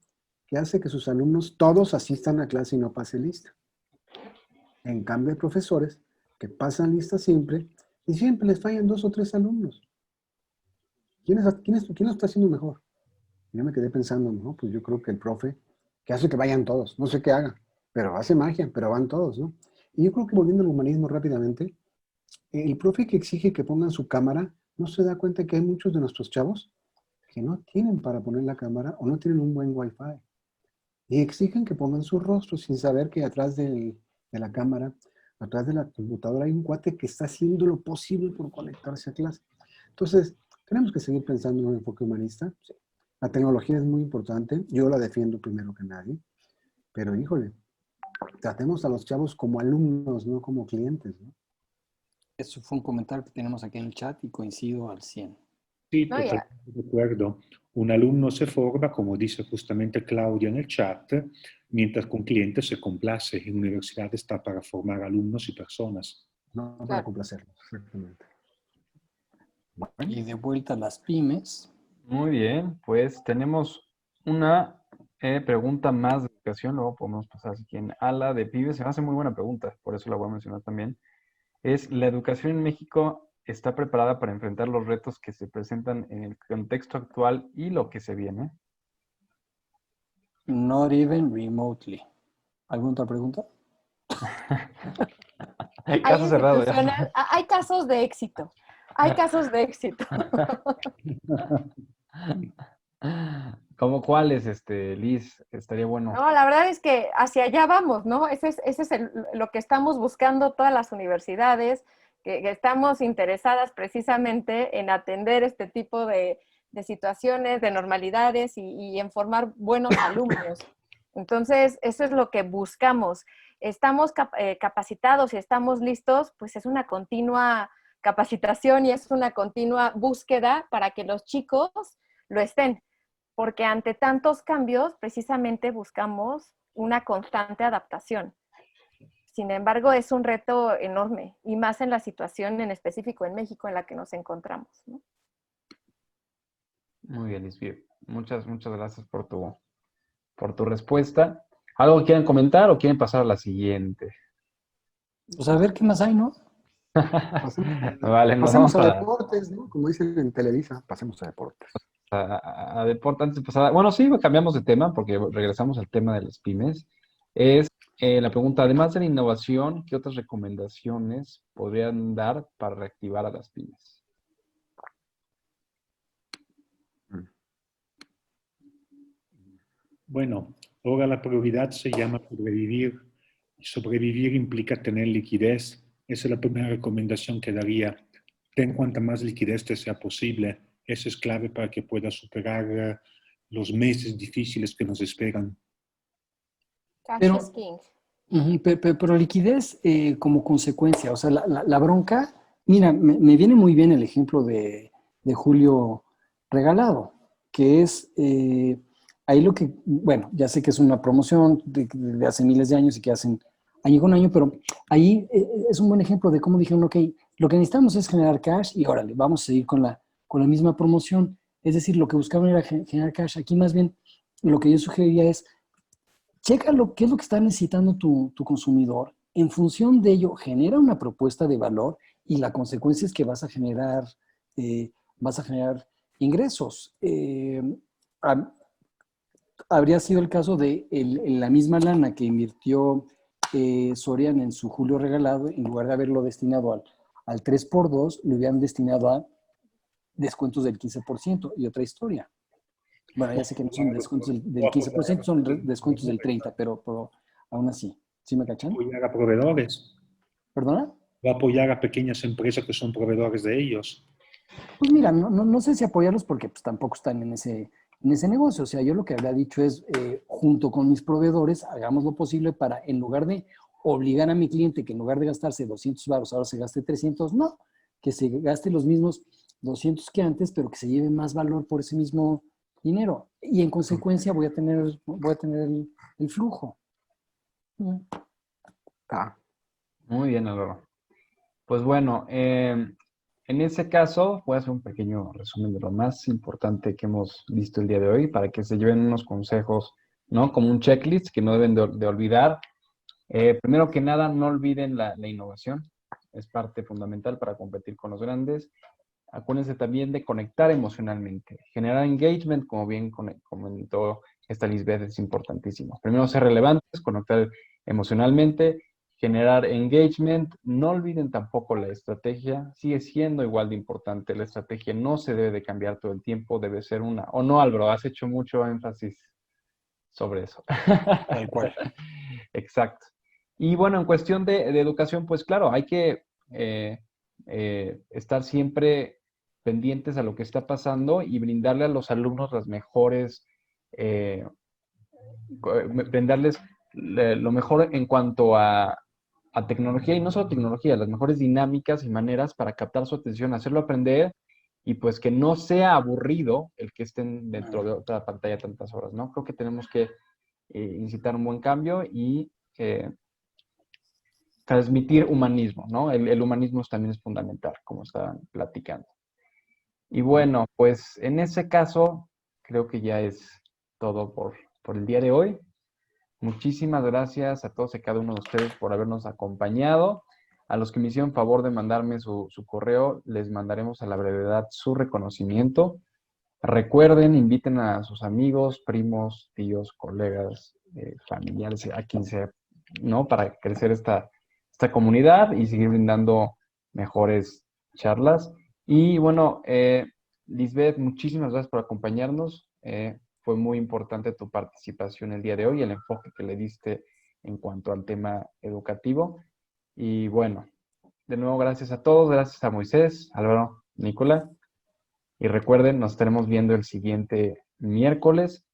Speaker 4: que hace que sus alumnos todos asistan a clase y no pase lista. En cambio, hay profesores que pasan lista siempre y siempre les fallan 2 o 3 alumnos. ¿Quién lo está haciendo mejor? Yo me quedé pensando, no, pues yo creo que el profe que hace que vayan todos, no sé qué haga, pero hace magia, pero van todos, ¿no? Y yo creo que volviendo al humanismo rápidamente, el profe que exige que pongan su cámara, no se da cuenta que hay muchos de nuestros chavos que no tienen para poner la cámara o no tienen un buen wifi. Y exigen que pongan su rostro sin saber que atrás de la cámara, atrás de la computadora hay un cuate que está haciendo lo posible por conectarse a clase. Entonces, tenemos que seguir pensando en un enfoque humanista. Sí. La tecnología es muy importante, yo la defiendo primero que nadie, pero híjole, tratemos a los chavos como alumnos, no como clientes, ¿no?
Speaker 2: Eso fue un comentario que tenemos aquí en el chat y coincido al 100.
Speaker 3: sí,
Speaker 5: No, ya.
Speaker 3: totalmente de acuerdo. Un alumno se forma, como dice justamente Claudia en el chat, mientras que un cliente se complace. En universidad está para formar alumnos y personas.
Speaker 4: No para
Speaker 5: Claro.
Speaker 4: complacerlos, exactamente.
Speaker 1: Bueno,
Speaker 2: Y de vuelta a las pymes.
Speaker 1: muy bien, pues tenemos una pregunta más de educación, luego podemos pasar si quieren a la de pibes. Se me hace muy buena pregunta, por eso la voy a mencionar también. Es, ¿la educación en México está preparada para enfrentar los retos que se presentan en el contexto actual y lo que se viene?
Speaker 2: Not even remotely. ¿Alguna otra pregunta?
Speaker 1: Hay
Speaker 5: Hay
Speaker 1: caso cerrado ya.
Speaker 5: instituciones, hay casos de éxito. Hay casos de éxito.
Speaker 1: ¿Cómo cuáles, Liz? Estaría bueno.
Speaker 5: No, la verdad es que hacia allá vamos, ¿no? Ese es lo que estamos buscando todas las universidades, que estamos interesadas precisamente en atender este tipo de situaciones, de normalidades y en formar buenos alumnos. Entonces, eso es lo que buscamos. Estamos capacitados y estamos listos, pues es una continua capacitación y es una continua búsqueda para que los chicos lo estén, porque ante tantos cambios, precisamente buscamos una constante adaptación. Sin embargo, es un reto enorme, y más en la situación en específico en México en la que nos encontramos, ¿no?
Speaker 1: Muy bien, Lisbeth. Muchas gracias por tu respuesta. ¿Algo que quieran comentar o quieren pasar a la siguiente?
Speaker 2: Pues a ver qué más hay, ¿no?
Speaker 1: Vale, nos
Speaker 4: Pasemos
Speaker 1: vamos
Speaker 4: a deportes, ¿no? Como dicen en Televisa, pasemos a deportes.
Speaker 1: a deporte antes de pasar. Bueno, sí, cambiamos de tema porque regresamos al tema de las pymes. Es la pregunta, además de la innovación, ¿qué otras recomendaciones podrían dar para reactivar a las pymes?
Speaker 3: Bueno, ahora la prioridad se llama sobrevivir. Y sobrevivir implica tener liquidez. Esa es la primera recomendación que daría. Ten cuanta más liquidez te sea posible. Eso es clave para que puedas superar los meses difíciles que nos esperan.
Speaker 5: Cash
Speaker 2: Pero,
Speaker 5: is king.
Speaker 2: pero liquidez como consecuencia, o sea, la bronca, mira, me viene muy bien el ejemplo de Julio Regalado, que es ahí lo que, bueno, ya sé que es una promoción de hace miles de años y que hacen año con año, pero ahí es un buen ejemplo de cómo dijeron, ok, lo que necesitamos es generar cash y órale, vamos a seguir con la misma promoción. Es decir, lo que buscaban era generar cash. Aquí más bien lo que yo sugeriría es, checa qué es lo que está necesitando tu consumidor. En función de ello, genera una propuesta de valor y la consecuencia es que vas a generar ingresos. Habría sido el caso de la misma lana que invirtió Soriana en su Julio Regalado, en lugar de haberlo destinado al 3x2, lo hubieran destinado a descuentos del 15% y otra historia. Bueno, ya sé que no son descuentos del 15%, son descuentos del 30%, pero aún así. ¿Sí me cachan?
Speaker 3: Apoyar a proveedores.
Speaker 2: ¿Perdona?
Speaker 3: O apoyar a pequeñas empresas que son proveedores de ellos.
Speaker 2: Pues mira, no sé si apoyarlos porque pues, tampoco están en ese negocio. O sea, yo lo que habría dicho es, junto con mis proveedores, hagamos lo posible para, en lugar de obligar a mi cliente que en lugar de gastarse 200 baros, ahora se gaste 300, no, que se gaste los mismos 200 que antes, pero que se lleve más valor por ese mismo dinero. Y en consecuencia voy a tener el flujo.
Speaker 4: Ah,
Speaker 1: Muy bien, Álvaro. Pues bueno, en ese caso voy a hacer un pequeño resumen de lo más importante que hemos visto el día de hoy para que se lleven unos consejos, ¿no? Como un checklist que no deben de olvidar. Primero que nada, no olviden la innovación. Es parte fundamental para competir con los grandes. Acuérdense también de conectar emocionalmente. Generar engagement, como bien comentó esta Lisbeth, es importantísimo. Primero ser relevantes, conectar emocionalmente, generar engagement. No olviden tampoco la estrategia. Sigue siendo igual de importante. La estrategia no se debe de cambiar todo el tiempo, debe ser una. ¿O no, Álvaro? Has hecho mucho énfasis sobre eso.
Speaker 2: Tal cual.
Speaker 1: Exacto. Y bueno, en cuestión de educación, pues claro, hay que estar siempre pendientes a lo que está pasando y brindarle a los alumnos las mejores, brindarles lo mejor en cuanto a tecnología, y no solo tecnología, las mejores dinámicas y maneras para captar su atención, hacerlo aprender y pues que no sea aburrido el que estén dentro de otra pantalla tantas horas, ¿no? Creo que tenemos que incitar un buen cambio y transmitir humanismo, ¿no? El humanismo también es fundamental, como estaban platicando. Y bueno, pues en ese caso, creo que ya es todo por el día de hoy. Muchísimas gracias a todos y cada uno de ustedes por habernos acompañado. A los que me hicieron favor de mandarme su correo, les mandaremos a la brevedad su reconocimiento. Recuerden, inviten a sus amigos, primos, tíos, colegas, familiares, a quien sea, ¿no? Para crecer esta comunidad y seguir brindando mejores charlas. Y bueno, Lisbeth, muchísimas gracias por acompañarnos. Fue muy importante tu participación el día de hoy, el enfoque que le diste en cuanto al tema educativo. Y bueno, De nuevo, gracias a todos, gracias a Moisés, Álvaro, Nicola. Y recuerden, nos estaremos viendo el siguiente miércoles.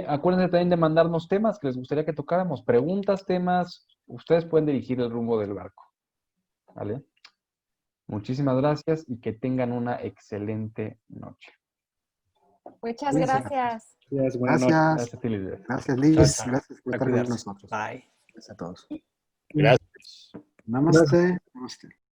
Speaker 1: Acuérdense también de mandarnos temas que les gustaría que tocáramos, preguntas, temas. Ustedes pueden dirigir el rumbo del barco. ¿Vale? Muchísimas gracias y que tengan una excelente noche.
Speaker 5: Muchas
Speaker 4: Cuídense.
Speaker 5: gracias.
Speaker 3: Buenas noches.
Speaker 4: Gracias.
Speaker 1: Gracias, Felipe.
Speaker 4: Gracias, Liz.
Speaker 6: Chao, chao.
Speaker 4: Gracias por
Speaker 6: A
Speaker 4: estar con
Speaker 6: cuidarse.
Speaker 4: nosotros.
Speaker 6: Bye.
Speaker 4: Gracias a todos.
Speaker 6: Gracias.
Speaker 4: Namaste. Namaste.